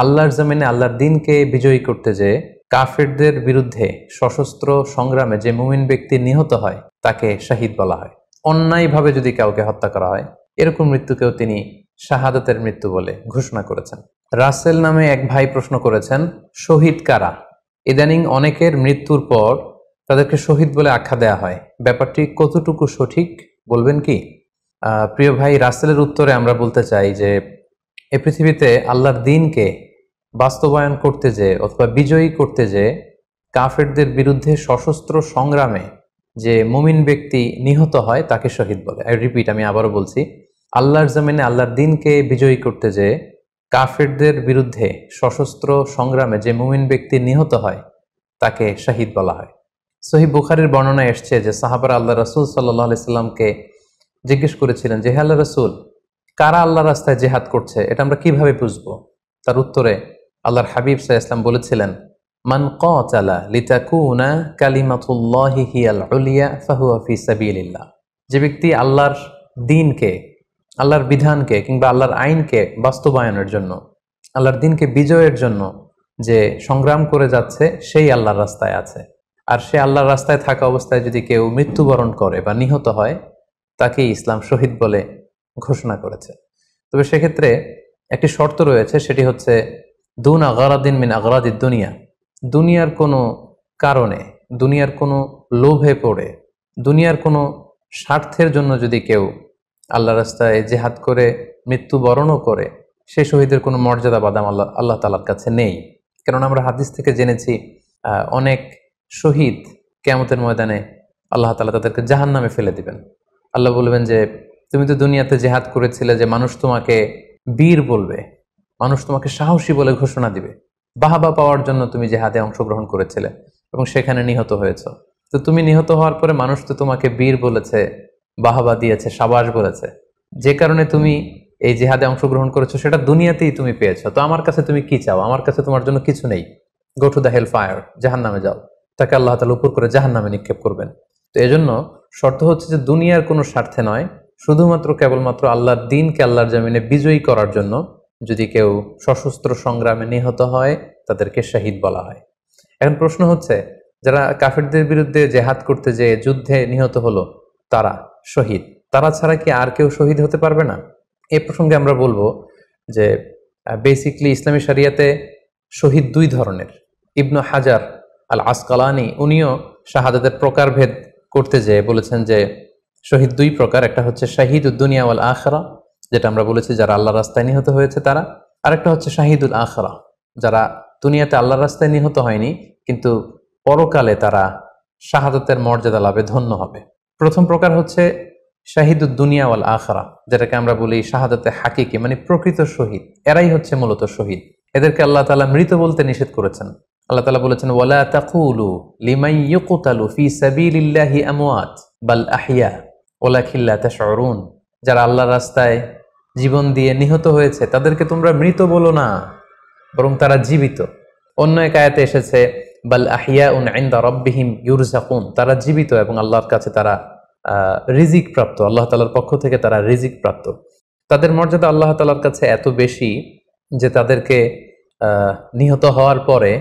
আল্লাহর জমিনে আল্লাহর দিনকে বিজয়ী করতে যে কাফেরদের বিরুদ্ধে সশস্ত্র সংগ্রামে যে মুমিন ব্যক্তি নিহত হয় তাকে শাহিদ বলা হয়। অন্যায়ভাবে যদি কাউকে হত্যা করা হয় এরকম মৃত্যুকেও তিনি শাহাদাতের মৃত্যু বলে ঘোষণা করেছেন। রাসেল নামে এক ভাই প্রশ্ন করেছেন, শহীদ কারা? ইদানিং অনেকের মৃত্যুর পর তাদেরকে শহীদ বলে আখ্যা দেয়া হয়, ব্যাপারটি কতটুকু সঠিক বলবেন কি? প্রিয় ভাই, রাসেলের উত্তরে আমরা বলতে চাই যে এ পৃথিবীতে আল্লাহর দিনকে বাস্তবায়ন করতে যে অথবা বিজয়ী করতে যে কাফেরদের বিরুদ্ধে সশস্ত্র সংগ্রামে যে মুমিন ব্যক্তি নিহত হয় তাকে শহীদ বলে। আমি আবারও বলছি, আল্লাহর জমিনে আল্লাহর দিনকে বিজয়ী করতে যে কাফেরদের বিরুদ্ধে সশস্ত্র সংগ্রামে যে মুমিন ব্যক্তি নিহত হয় তাকে শহীদ বলা হয়। সহিহ বুখারীর বর্ণনায় এসছে যে সাহাবারা আল্লাহ রাসূল সাল্লাল্লাহু আলাইহি সাল্লামকে জিজ্ঞেস করেছিলেন যে, হে আল্লাহ রাসূল, কারা আল্লাহ রাস্তায় জিহাদ করছে এটা আমরা কিভাবে বুঝবো? তার উত্তরে আল্লাহর হাবিব সাল্লাল্লাহু আলাইহি ওয়াসাল্লাম বলেছিলেন, মান কাতালা লিতাকুনা কালিমাতুল্লাহি হিয়াল উলিয়া ফাহুয়া ফি সাবিলিল্লাহ। যে ব্যক্তি আল্লাহর দ্বীনকে, আল্লাহর বিধানকে কিংবা আল্লাহর আইনকে বাস্তবায়নের জন্য, আল্লাহর দ্বীনকে বিজয়ের জন্য যে সংগ্রাম করে যাচ্ছে সেই আল্লাহর রাস্তায় আছে। আর সে আল্লাহর রাস্তায় থাকা অবস্থায় যদি কেউ মৃত্যুবরণ করে বা নিহত হয় তাকে ইসলাম শহীদ বলে ঘোষণা করেছে। তবে সেক্ষেত্রে একটি শর্ত রয়েছে, সেটি হচ্ছে দুন আগারাদিন মিন আগারাদিদ দুনিয়া। দুনিয়ার কোনো কারণে, দুনিয়ার কোনো লোভে পড়ে, দুনিয়ার কোনো স্বার্থের জন্য যদি কেউ আল্লাহ রাস্তায় জেহাদ করে মৃত্যুবরণও করে, সে শহীদের কোনো মর্যাদা বাদাম আল্লাহ তাআলার কাছে নেই। কেননা আমরা হাদিস থেকে জেনেছি অনেক শহীদ কিয়ামতের ময়দানে আল্লাহ তাআলা তাদেরকে জাহান্নামে ফেলে দিবেন। আল্লাহ বলবেন যে তুমি তো দুনিয়াতে জেহাদ করেছিলে যে মানুষ তোমাকে বীর বলবে, মানুষ তোমাকে সাহসী বলে ঘোষণা দিবে, বাহাবা পাওয়ার জন্য তুমি জেহাদে অংশগ্রহণ করেছিলে এবং সেখানে নিহত হয়েছ। তো তুমি নিহত হওয়ার পরে মানুষ তো তোমাকে বীর বলেছে, বাহাবা দিয়েছে, সাবাস বলেছে, যে কারণে তুমি এই জেহাদে অংশগ্রহণ করেছো সেটা দুনিয়াতেই তুমি পেয়েছো। তো আমার কাছে তুমি কি চাও? আমার কাছে তোমার জন্য কিছু নেই। Go to the hell fire, জাহান্নামে যাও। তাকে আল্লাহ তাআলা উপর করে জাহান্নামে নিক্ষেপ করবেন। তো এজন্য শর্ত হচ্ছে যে দুনিয়ার কোনো স্বার্থে নয়, শুধুমাত্র কেবলমাত্র আল্লাহর দ্বীনকে আল্লাহর জমিনে বিজয়ী করার জন্য যদি কেউ সশস্ত্র সংগ্রামে নিহত হয় তাদেরকে শহীদ বলা হয়। এখন প্রশ্ন হচ্ছে, যারা কাফেরদের বিরুদ্ধে জেহাদ করতে যে যুদ্ধে নিহত হলো তারা শহীদ, তারা ছাড়া কি আর কেউ শহীদ হতে পারবে না? এই প্রসঙ্গে আমরা বলবো যে বেসিকলি ইসলামী শরিয়াতে শহীদ দুই ধরনের। ইবনু হাজার আল আসকালানি উনিও শাহাদাতের প্রকারভেদ করতে যেয়ে বলেছেন যে শহীদ দুই প্রকার। একটা হচ্ছে শাহিদুদ দুনিয়া ওয়াল আখিরা, যেটা আমরা বলেছি যারা আল্লাহর রাস্তায় নিহত হয়েছে তারা। আরেকটা হচ্ছে শাহিদুল আখিরা, যারা দুনিয়াতে আল্লাহর রাস্তায় নিহত হয়নি কিন্তু পরকালে তারা শাহাদাতের মর্যাদা লাভে ধন্য হবে। প্রথম প্রকার হচ্ছে শাহিদুদ দুনিয়া ওয়াল আখিরা, যেটাকে আমরা বলি শাহাদাতে হাকিকি, মানে প্রকৃত শহীদ। এরাই হচ্ছে মূলত শহীদ। এদেরকে আল্লাহ তাআলা মৃত বলতে নিষেধ করেছেন। আল্লাহ তাআলা বলেছেন, ওয়ালা তাকুলু লিমান ইউকতালু ফি সাবিলিল্লাহি আমওয়াত বাল আহইয়া ওয়ালাকিন লা তাশউরুন। যারা আল্লাহর রাস্তায় জীবন দিয়ে নিহত হয়েছে তাদেরকে তোমরা মৃত বলো না, বরং তারা জীবিত। অন্য এক আয়াতে এসেছে বাল আহিয়াউন ইনদা রাব্বিহিম ইউরযাকুন, তারা জীবিত এবং আল্লাহর কাছে তারা রিজিক প্রাপ্ত, আল্লাহ তাআলার পক্ষ থেকে তারা রিজিক প্রাপ্ত। তাদের মর্যাদা আল্লাহ তাআলার কাছে এত বেশি যে তাদেরকে নিহত হওয়ার পরে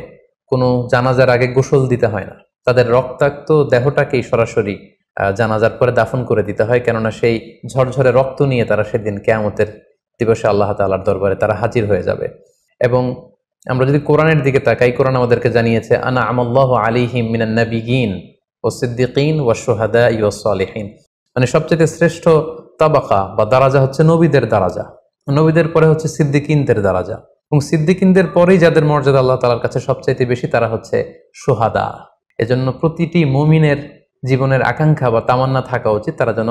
কোনো জানাজার আগে গোসল দিতে হয় না, তাদের রক্তাক্ত দেহটাকেই সরাসরি জানাজার পরে দাফন করে দিতে হয়। কেননা সেই ঝরঝরে রক্ত নিয়ে তারা সেদিন কিয়ামতের দিবসে আল্লাহ তাআলার দরবারে তারা হাজির হয়ে যাবে। এবং আমরা যদি কোরআনের দিকে তাকাই, কোরআন আমাদেরকে জানিয়েছে আনা আমাল্লাহু আলাইহিম মিনান নাবিয়িন ওয়াস সিদ্দিকিন ওয়াশ শুহাদাই ওয়াস সালিহিন, মানে সবচেয়ে শ্রেষ্ঠ তাবাকা বা দারাজা হচ্ছে নবীদের দারাজা, নবীদের পরে হচ্ছে সিদ্দিকিনদের দারাজা, এবং সিদ্দিকিনদের পরেই যাদের মর্যাদা আল্লাহ তাআলার কাছে সবচাইতে বেশি তারা হচ্ছে শুহাদা। এজন্য প্রতিটি মুমিনের জীবনের আকাঙ্ক্ষা বা তামান্না থাকা উচিত তারা যেন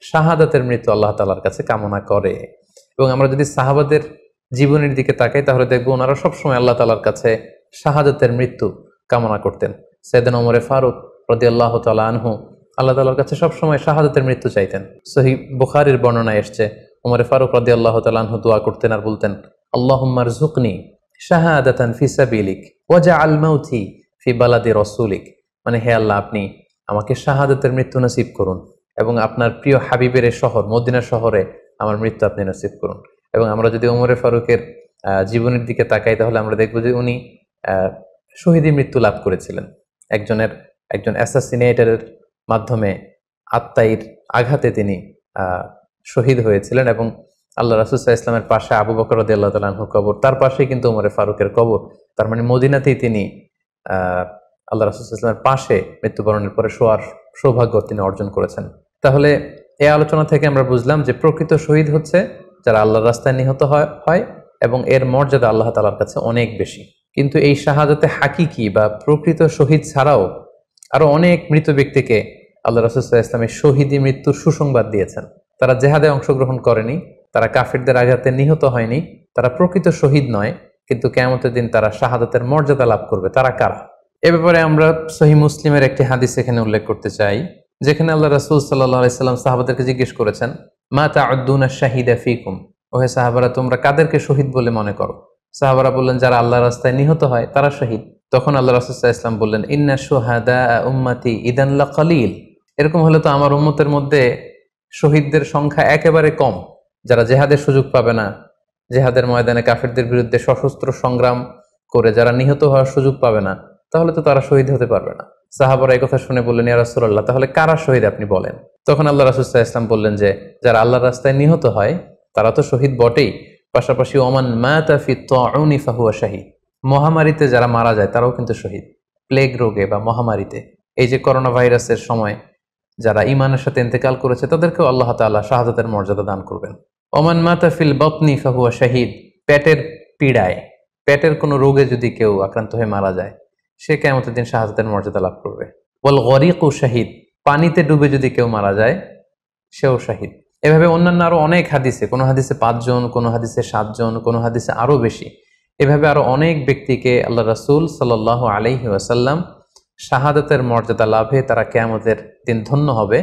শাহাদাতের মৃত্যু আল্লাহ তাআলার কাছে কামনা করে। এবং আমরা যদি সাহাবাদের জীবনের দিকে তাকাই তাহলে দেখবো ওনারা সবসময় আল্লাহ তাআলার কাছে শাহাদাতের মৃত্যু কামনা করতেন। সাইয়েদনা ওমর ফারুক রাদিয়াল্লাহু তাআলা আনহু আল্লাহ তাআলার কাছে সবসময় শাহাদাতের মৃত্যু চাইতেন। সহিহ বুখারীর বর্ণনায় এসছে ওমর ফারুক রাদিয়াল্লাহু তাআলা আনহু দোয়া করতেন আর বলতেন, আল্লাহুম্মা রযুকনি শাহাদাতান ফি সাবিলিক ওয়াজআল মাউতি ফি বালাদি রাসূলিক, মানে হে আল্লাহ, আপনি আমাকে শাহাদাতের মৃত্যু নসিব করুন এবং আপনার প্রিয় হাবিবের শহর মদিনা শহরে আমার মৃত্যু আপনি নসিব করুন। এবং আমরা যদি ওমর ফারুকের জীবনের দিকে তাকাই তাহলে আমরা দেখব যে উনি শহীদী মৃত্যু লাভ করেছিলেন। একজন অ্যাসাসিনেটরের মাধ্যমে আত্মাইর আঘাতে তিনি শহীদ হয়েছিলেন এবং আল্লাহ রাসূল সাল্লাল্লাহু আলাইহি ওয়াসাল্লামের পাশে আবু বকর রাদিয়াল্লাহু তাআলা আনহুর কবর, তার পাশেই কিন্তু ওমরে ফারুকের কবর। তার মানে মদিনাতেই তিনি আল্লাহ রাসূল সাল্লাল্লাহু আলাইহি ওয়াসাল্লামের পাশে মৃত্যুবরণের পরে শোয়ার সৌভাগ্য তিনি অর্জন করেছেন। তাহলে এই আলোচনা থেকে আমরা বুঝলাম যে প্রকৃত শহীদ হচ্ছে যারা আল্লাহর রাস্তায় নিহত হয় এবং এর মর্যাদা আল্লাহ তাআলার কাছে অনেক বেশি। কিন্তু এই শাহাদাতে হাকিকি বা প্রকৃত শহীদ ছাড়াও আরো অনেক মৃত ব্যক্তিকে আল্লাহ রাসূল সাল্লাল্লাহু আলাইহি ওয়াসাল্লাম শহীদী মৃত্যুর সুসংবাদ দিয়েছেন। তারা জেহাদে অংশগ্রহণ করেনি, তারা কাফিরদের আঘাতে নিহত হয়নি, তারা প্রকৃত শহীদ নয়, কিন্তু কিয়ামতের দিন তারা শাহাদাতের মর্যাদা লাভ করবে। তারা কারা? এ ব্যাপারে আমরা সহিহ মুসলিমের একটি হাদিস এখানে উল্লেখ করতে চাই, যেখানে আল্লাহ রাসূল সাল্লাল্লাহু আলাইহি সাল্লাম সাহাবাদেরকে জিজ্ঞেস করেছেন, মা তা'উদ্দুনা শাহিদা ফীকুম, ওহে সাহাবারা তোমরা কাদেরকে শহীদ বলে মনে করো? সাহাবারা বললেন যারা আল্লাহর রাস্তায় নিহত হয় তারা শহীদ। তখন আল্লাহ রাসূল সাল্লাল্লাহু আলাইহি সাল্লাম বললেন, ইন্না শুহাদা উম্মতি ইদান লাকালিল, এরকম হলে তো আমার উম্মতের মধ্যে শহীদদের সংখ্যা একেবারে কম। যারা জেহাদের সুযোগ পাবে না, জেহাদের ময়দানে কাফিরদের বিরুদ্ধে সশস্ত্র সংগ্রাম করে যারা নিহত হওয়ার সুযোগ পাবে না, তাহলে তো তারা শহীদ হতে পারবে না। সাহাবারা এই কথা শুনে বললেন, ইয়া রাসূলুল্লাহ, তাহলে কারা শহীদ আপনি বলেন। তখন আল্লাহ রাসূল সাল্লাল্লাহু আলাইহি ওয়াসাল্লাম বললেন যে যারা আল্লাহর রাস্তায় নিহত হয় তারা তো শহীদ বটেই, পাশাপাশি ওমান মাতা ফি তাউনি ফাহুয়া শাহীদ, মহামারীতে যারা মারা যায় তারাও কিন্তু শহীদ। প্লেগ রোগে বা মহামারীতে, এই যে করোনা ভাইরাসের সময় যারা ঈমানের সাথে ইন্তেকাল করেছে তাদেরকেও আল্লাহ তাআলা শাহাদাতের মর্যাদা দান করবেন। ওমান মাতা ফিল বাতনি ফাহুয়া শাহীদ, পেটের পীড়ায়, পেটের কোনো রোগে যদি কেউ আক্রান্ত হয়ে মারা যায় সে কিয়ামতের দিন শাহাদাতের মর্যাদা লাভ করবে। ওয়াল গরিকু শাহীদ, পানিতে ডুবে যদি কেউ মারা যায় সেও শাহীদ। এভাবে অন্যান্য আরো অনেক হাদিসে, কোনো হাদিসে 5 জন, কোনো হাদিসে 7 জন, কোনো হাদিসে আরো বেশি, এভাবে আরো অনেক ব্যক্তিকে আল্লাহ রাসূল সাল্লাল্লাহু আলাইহি ওয়াসাল্লাম শাহাদাতের মর্যাদা লাভে তারা কিয়ামতের দিন ধন্য হবে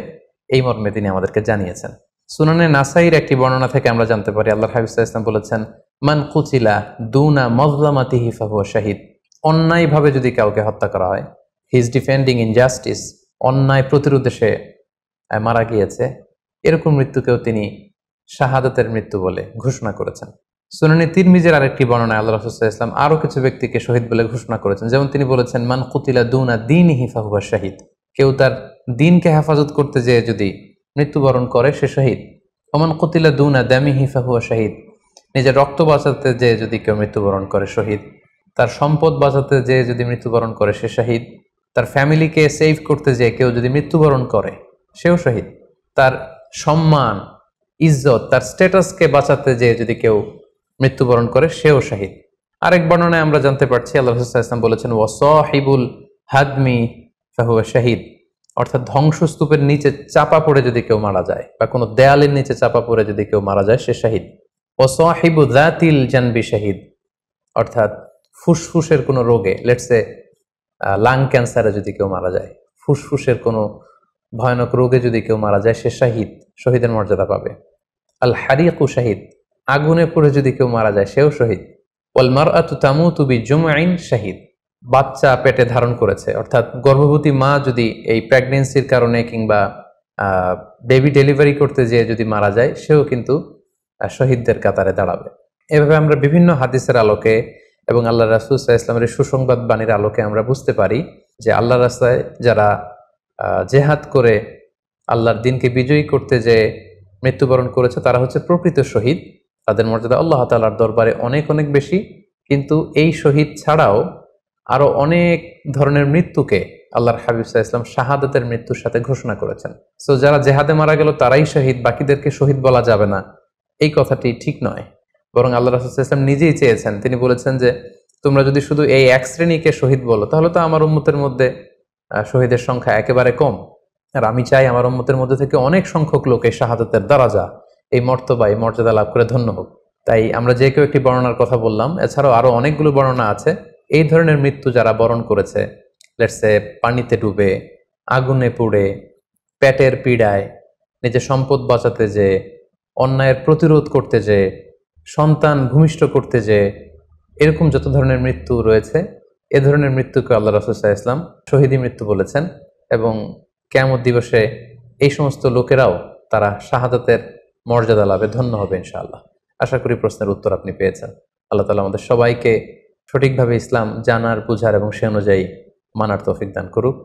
এই মর্মে তিনি আমাদেরকে জানিয়েছেন। সুনানে নাসাইর একটি বর্ণনা থেকে আমরা জানতে পারি আল্লাহর হাবিব সাল্লাল্লাহু আলাইহি ওয়াসাল্লাম বলেছেন, মান কুতিলা দুনা মাজলামাতিহি ফাহুয়া শাহীদ, অন্যায়ভাবে যদি কাউকে হত্যা করা হয়, হি ইজ ডিফেন্ডিং ইনজাস্টিস, অন্যায় প্রতিরোধে সে মারা গিয়েছে, এরকম মৃত্যুকেও তিনি শাহাদাতের মৃত্যু বলে ঘোষণা করেছেন। সুনানে তিরমিজির আরেকটি বর্ণনায় আল্লাহ রাসূল সাল্লাল্লাহু আলাইহি ওয়াসাল্লাম আরো কিছু ব্যক্তিকে শহীদ বলে ঘোষণা করেছেন। যেমন তিনি বলেছেন, মান কুতিলা দুনা দীনিহি ফাহুয়া শাহীদ, কেউ তার দ্বীনকে হেফাজত করতে যেয়ে যদি মৃত্যুবরণ করে সে শহীদ। ওমান কুতিলা দুনা দামিহি ফাহুয়া শাহীদ, নিজের রক্ত বাঁচাতে যেয়ে যদি কেউ মৃত্যুবরণ করে শহীদ। তার সম্পদ বাঁচাতে যেয়ে যদি মৃত্যুবরণ করে সে শহীদ। তার ফ্যামিলিকে সেভ করতে যেয়ে কেউ যদি মৃত্যুবরণ করে সেও শহীদ। তার সম্মান, ইজ্জত, তার স্ট্যাটাসকে বাঁচাতে যেয়ে যদি কেউ মৃত্যুবরণ করে সেও শহীদ। আরেক বর্ণনায় আমরা জানতে পারছি আল্লাহ রাসূল সাল্লাল্লাহু আলাইহি ওয়াসাল্লাম বলেছেন, ওয়াসাহিবুল হাদমি ফাহুয়া শাহীদ, অর্থাৎ ধ্বংসস্তূপের নিচে চাপা পড়ে যদি কেউ মারা যায় বা কোনো দেয়ালের নিচে চাপা পড়ে যদি কেউ মারা যায় সে শহীদ। ওয়াসাহিবু যাতিল জানবি শাহীদ, অর্থাৎ ফুসফুসের কোনো রোগে, লেটসে লাং ক্যান্সারে যদি কেউ মারা যায়, ফুসফুসের কোনো ভয়ানক রোগে যদি কেউ মারা যায় সে শাহীদ, শহীদের মর্যাদা পাবে। আল হারিকু শাহীদ, আগুনে পড়ে যদি কেউ মারা যায় সেও শহীদ। ওয়াল মারআতু তামুতু বিজুমঈন শাহীদ, বাচ্চা পেটে ধারণ করেছে, অর্থাৎ গর্ভবতী মা যদি এই প্রেগন্যান্সির কারণে কিংবা বেবি ডেলিভারি করতে যেয়ে যদি মারা যায় সেও কিন্তু শহীদদের কাতারে দাঁড়াবে। এভাবে আমরা বিভিন্ন হাদিসের আলোকে এবং আল্লাহ রাসূল সাল্লাল্লাহু আলাইহি ওয়াসাল্লামের সুসংবাদ বাণীর আলোকে আমরা বুঝতে পারি যে আল্লাহর রাস্তায় যারা জেহাদ করে আল্লাহর দ্বীনকে বিজয়ী করতে যে মৃত্যুবরণ করেছে তারা হচ্ছে প্রকৃত শহীদ। তাদের মর্যাদা আল্লাহ তাআলার দরবারে অনেক অনেক বেশি। কিন্তু এই শহীদ ছাড়াও আরো অনেক ধরনের মৃত্যুকে আল্লাহর হাবিব সাল্লাল্লাহু আলাইহি ওয়াসাল্লাম শাহাদাতের মৃত্যুর সাথে ঘোষণা করেছেন। সো যারা জেহাদে মারা গেল তারাই শহীদ, বাকিদেরকে শহীদ বলা যাবে না, এই কথাটি ঠিক নয়। বরং আল্লাহ রাসূল সাল্লাল্লাহু আলাইহি ওয়াসাল্লাম নিজেই চেয়েছেন, তিনি বলেছেন যে তোমরা যদি শুধু এই এক শ্রেণীকে শহীদ বলো তাহলে তো আমার উম্মতের মধ্যে শহীদের সংখ্যা একেবারে কম। আর আমি চাই আমার উম্মতের মধ্যে থেকে অনেক সংখ্যক লোক এই শাহাদাতের দারাজা, এই মর্তবা, এই মর্যাদা লাভ করে ধন্য হোক। তাই আমরা যে কেউ একটি বর্ণনার কথা বললাম, এছাড়াও আরো অনেকগুলো বর্ণনা আছে এই ধরনের মৃত্যু যারা বরণ করেছে, লেটসে পানিতে ডুবে, আগুনে পুড়ে, পেটের পীড়ায়, নিজের সম্পদ বাঁচাতে যে, অন্যায়ের প্রতিরোধ করতে যে, সন্তান ভূমিষ্ঠ করতে যে, এরকম যত ধরনের মৃত্যু রয়েছে এ ধরনের মৃত্যুকে আল্লাহ রাসূল সাল্লাল্লাহু আলাইহি ওয়াসাল্লাম শহীদী মৃত্যু বলেছেন। এবং কিয়ামত দিবসে এই সমস্ত লোকেরাও তারা শাহাদাতের মর্যাদা লাভে ধন্য হবে ইনশাআল্লাহ। আশা করি প্রশ্নের উত্তর আপনি পেয়েছেন। আল্লাহ তাআলা আমাদের সবাইকে সঠিকভাবে ইসলাম জানার, বুঝার এবং সে অনুযায়ী মানার তৌফিক দান করুক।